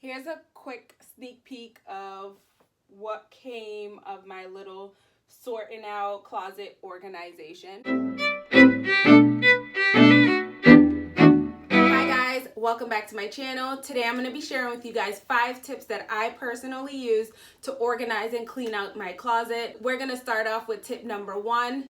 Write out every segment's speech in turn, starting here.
Here's a quick sneak peek of what came of my little sorting out closet organization. Hi guys, welcome back to my channel. Today I'm going to be sharing with you guys 5 tips that I personally use to organize and clean out my closet. We're going to start off with tip number 1.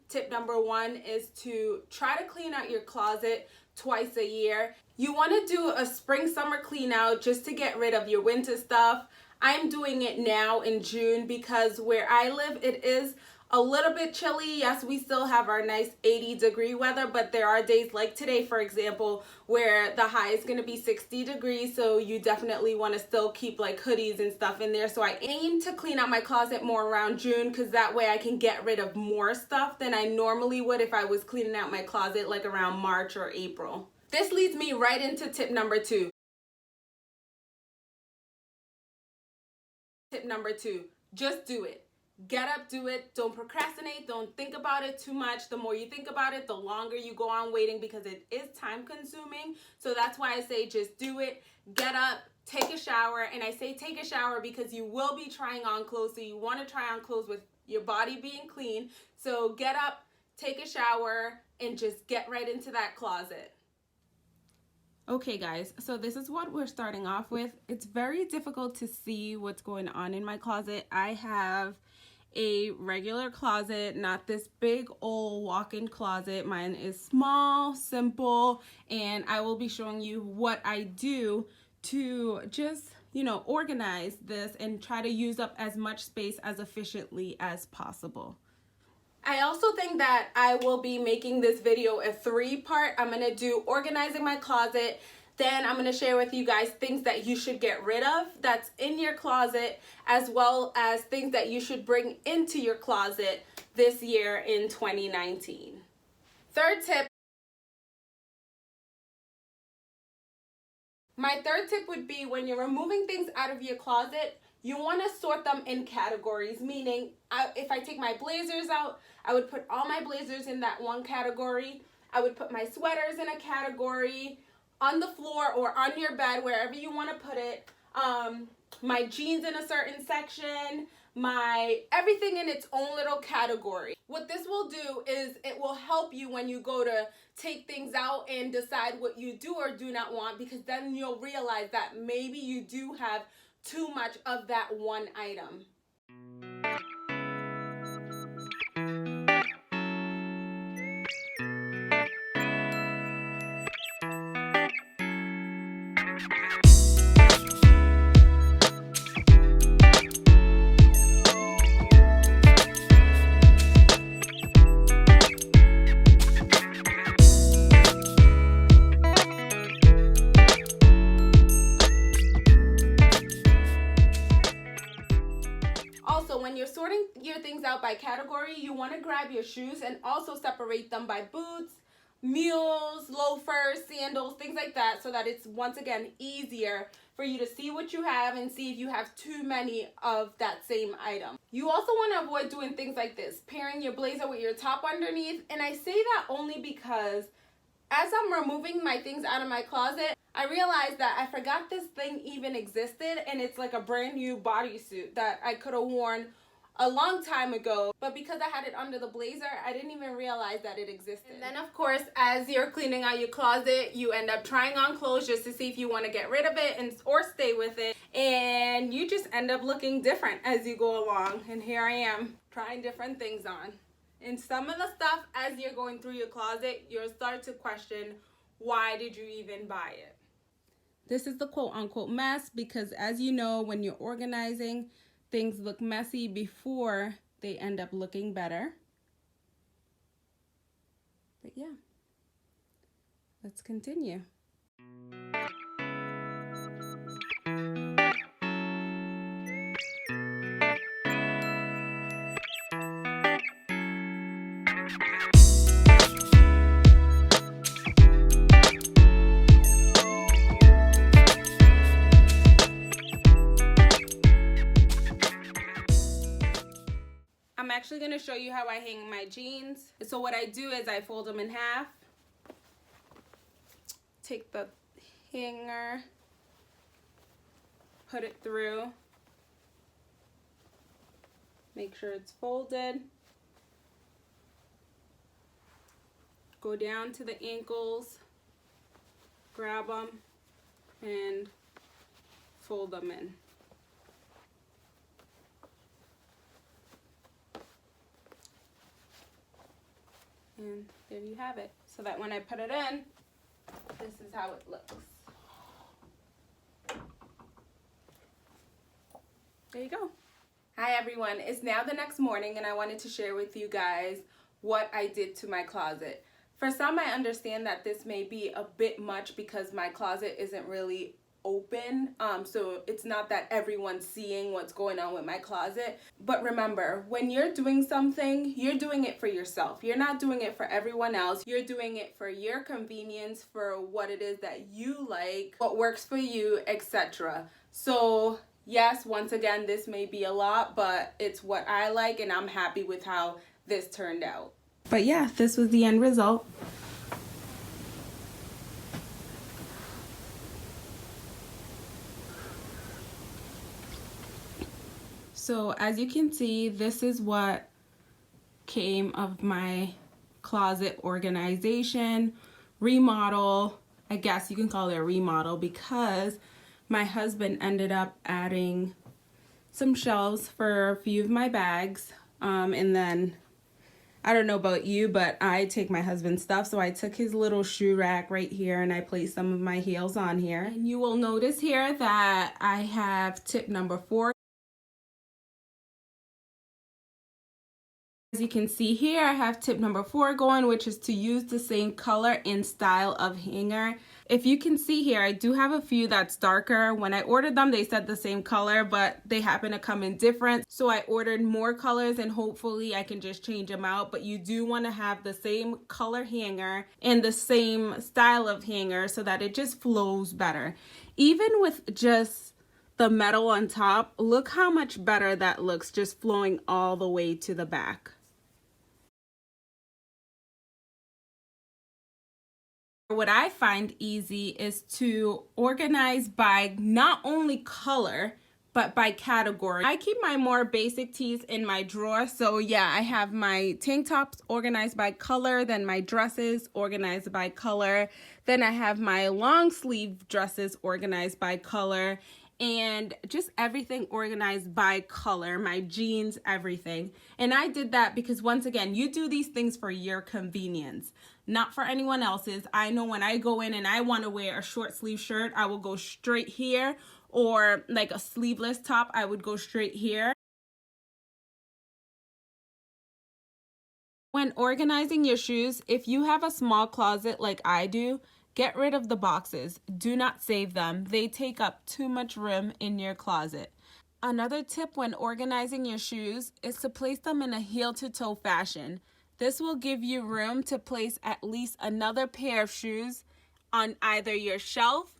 Tip number 1 is to try to clean out your closet twice a year. You want to do a spring-summer clean out just to get rid of your winter stuff. I'm doing it now in June because where I live it is a little bit chilly. Yes, we still have our nice 80-degree weather, but there are days like today, for example, where the high is going to be 60 degrees, so you definitely want to still keep like hoodies and stuff in there. So I aim to clean out my closet more around June because that way I can get rid of more stuff than I normally would if I was cleaning out my closet like around March or April. This leads me right into tip number 2. Tip number 2, just do it. Get up, do it. Don't procrastinate. Don't think about it too much. The more you think about it, the longer you go on waiting because it is time consuming. So that's why I say just do it. Get up, take a shower. And I say take a shower because you will be trying on clothes. So you want to try on clothes with your body being clean. So get up, take a shower, and just get right into that closet. Okay guys, so this is what we're starting off with. It's very difficult to see what's going on in my closet. I have a regular closet, not this big old walk-in closet. Mine is small, simple, and I will be showing you what I do to just, organize this and try to use up as much space as efficiently as possible. I also think that I will be making this video a 3-part. I'm going to do organizing my closet. Then I'm going to share with you guys things that you should get rid of that's in your closet, as well as things that you should bring into your closet this year in 2019. Third tip. My third tip would be when you're removing things out of your closet, you want to sort them in categories, meaning if I take my blazers out, I would put all my blazers in that one category. I would put my sweaters in a category, on the floor or on your bed, wherever you want to put it. My jeans in a certain section, my everything in its own little category. What this will do is it will help you when you go to take things out and decide what you do or do not want, because then you'll realize that maybe you do have too much of that one item. When you're sorting your things out by category, you want to grab your shoes and also separate them by boots, mules, loafers, sandals, things like that, so that it's once again easier for you to see what you have and see if you have too many of that same item. You also want to avoid doing things like this, pairing your blazer with your top underneath, and I say that only because as I'm removing my things out of my closet, I realized that I forgot this thing even existed, and it's like a brand new bodysuit that I could have worn a long time ago, but because I had it under the blazer, I didn't even realize that it existed. And then of course, as you're cleaning out your closet, you end up trying on clothes just to see if you want to get rid of it or stay with it, and you just end up looking different as you go along. And here I am trying different things on. And some of the stuff, as you're going through your closet, you'll start to question, why did you even buy it? This is the quote-unquote mess because, as you know, when you're organizing, things look messy before they end up looking better. But yeah, let's continue. I'm actually going to show you how I hang my jeans. So what I do is I fold them in half. take the hanger, put it through, make sure it's folded, go down to the ankles, grab them, and fold them in. And there you have it. So that when I put it in, this is how it looks. There you go. Hi everyone, it's now the next morning and I wanted to share with you guys what I did to my closet. For some, I understand that this may be a bit much because my closet isn't really open, so it's not that everyone's seeing what's going on with my closet. But remember, when you're doing something, you're doing it for yourself. You're not doing it for everyone else. You're doing it for your convenience, for what it is that you like, what works for you, etc. So yes, once again, this may be a lot, but it's what I like and I'm happy with how this turned out. But yeah, this was the end result. So as you can see, this is what came of my closet organization, remodel. I guess you can call it a remodel because my husband ended up adding some shelves for a few of my bags. And then, I don't know about you, but I take my husband's stuff. So I took his little shoe rack right here and I placed some of my heels on here. And you will notice here that I have tip number 4. As you can see here, I have tip number 4 going, which is to use the same color and style of hanger. If you can see here, I do have a few that's darker. When I ordered them, they said the same color, but they happen to come in different. So I ordered more colors and hopefully I can just change them out. But you do want to have the same color hanger and the same style of hanger so that it just flows better. Even with just the metal on top, look how much better that looks just flowing all the way to the back. What I find easy is to organize by not only color, but by category. I keep my more basic tees in my drawer. So yeah, I have my tank tops organized by color, then my dresses organized by color. Then I have my long sleeve dresses organized by color, and just everything organized by color, my jeans, everything. And I did that because once again, you do these things for your convenience, not for anyone else's. I know when I go in and I want to wear a short sleeve shirt, I will go straight here, or like a sleeveless top, I would go straight here. When organizing your shoes, if you have a small closet like I do, get rid of the boxes. Do not save them. They take up too much room in your closet. Another tip when organizing your shoes is to place them in a heel-to-toe fashion. This will give you room to place at least another pair of shoes on either your shelf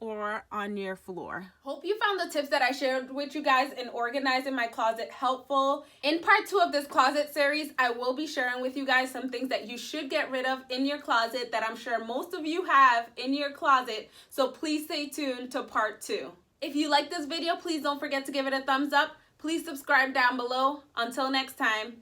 or on your floor. Hope you found the tips that I shared with you guys in organizing my closet helpful. In part 2 of this closet series, I will be sharing with you guys some things that you should get rid of in your closet that I'm sure most of you have in your closet. So please stay tuned to part 2. If you like this video, please don't forget to give it a thumbs up. Please subscribe down below. Until next time.